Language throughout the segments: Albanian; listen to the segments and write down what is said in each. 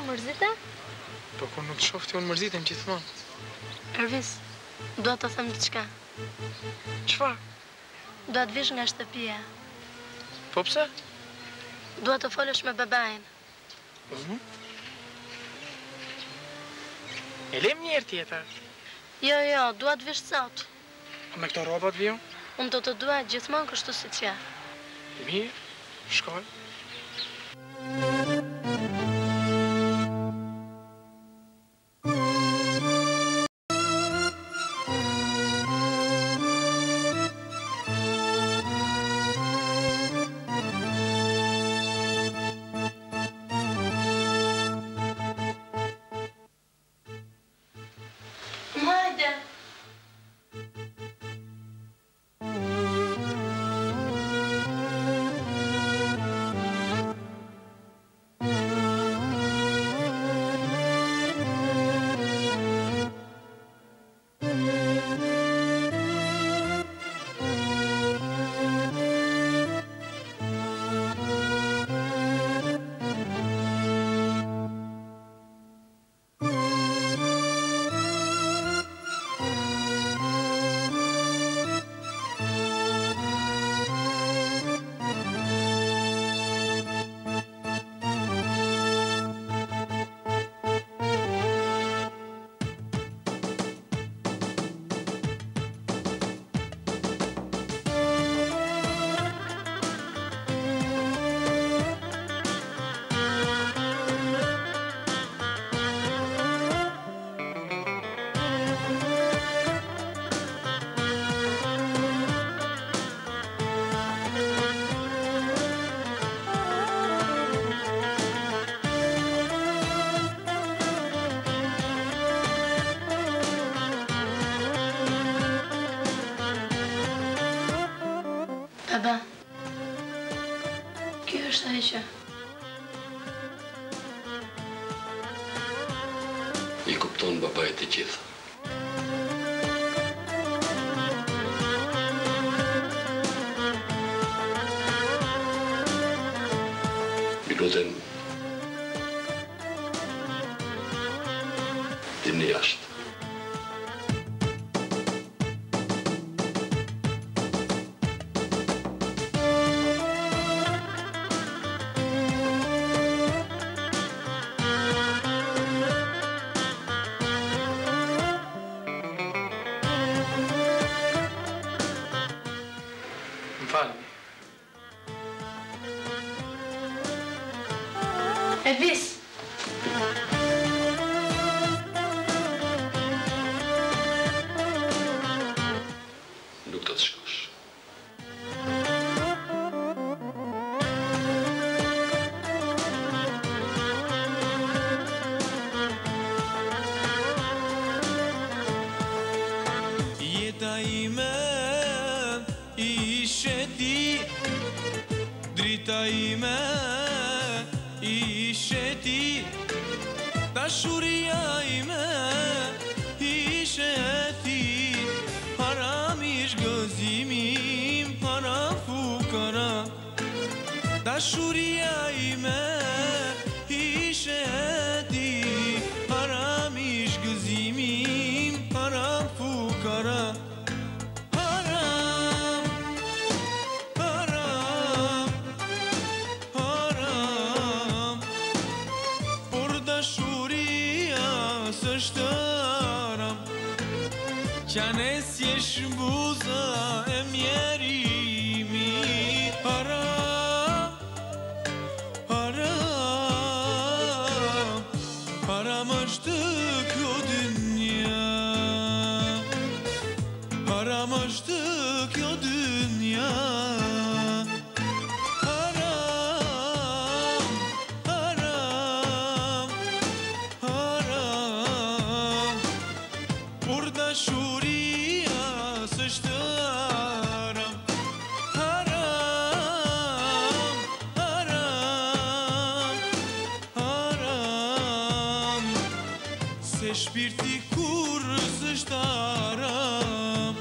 mërzite? Po kur nuk të shoh ti unë mërzitem gjithmonë. Ervis, dua të them diçka. Çfarë? Dua të vish nga shtëpia. Po pse? Dua të folësh me babain. E lem një herë tjetër. Jo, dua të vish sot. Po me këto rroba të viu? Unë do të dua gjithmonë kështu siç je. Mirë, shkoj. Baba, kjo është ai që... I kupton babait të gjitha. Mi lutem, dilni jashtë. Elvis! Nuk do të shkosh. Jeta ime ishe ti, drita ime ishe ti, dashuria ime ishe ti, haram ish gëzimim, para fukara, dashuria ime ishe ti, haram ish gëzimim, para fukara. Qanes jesh buza e mjerimi, haram, haram, haram është kjo dynja, haram është kjo dynja. Shpirti kur s'është aram.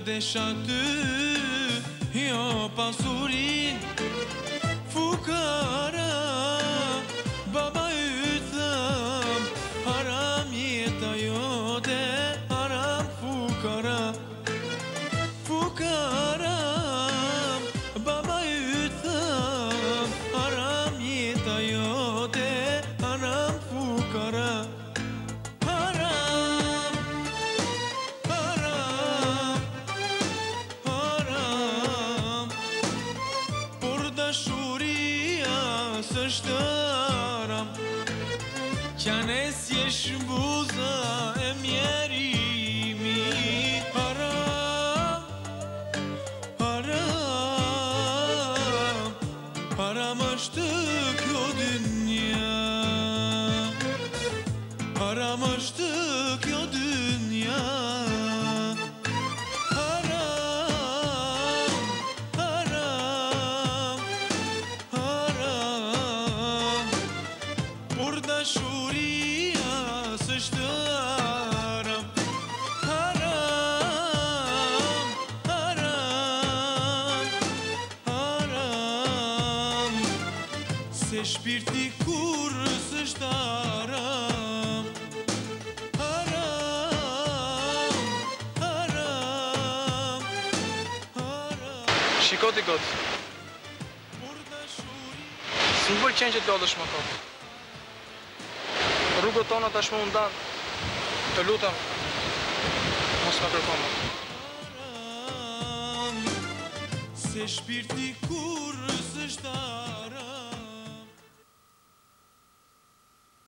desha ty, jo pasurin. Fukara, baba yt thëm, haram jeta jote, haram fukara. Fukara, baba yt thëm, haram jeta jote, haram fukara. Haram, haram, haram, por dashuria s'është haram, qanes jesh buza e mjerimi. Haram, haram, haram është kjo dynja, haram është kjo dynja. Haram, haram, haram, por dashuria s'është haram. Haram, haram, haram, se shpirti kur s'është haram. Haram, haram, haram, Shiko ti gotë, por dashuria. s'më pëlqen që t'lodhësh më kot. Rrugët tona tashmë u ndan. Të lutem, mos më kërko më. Haram, se shpirti kur s'është haram.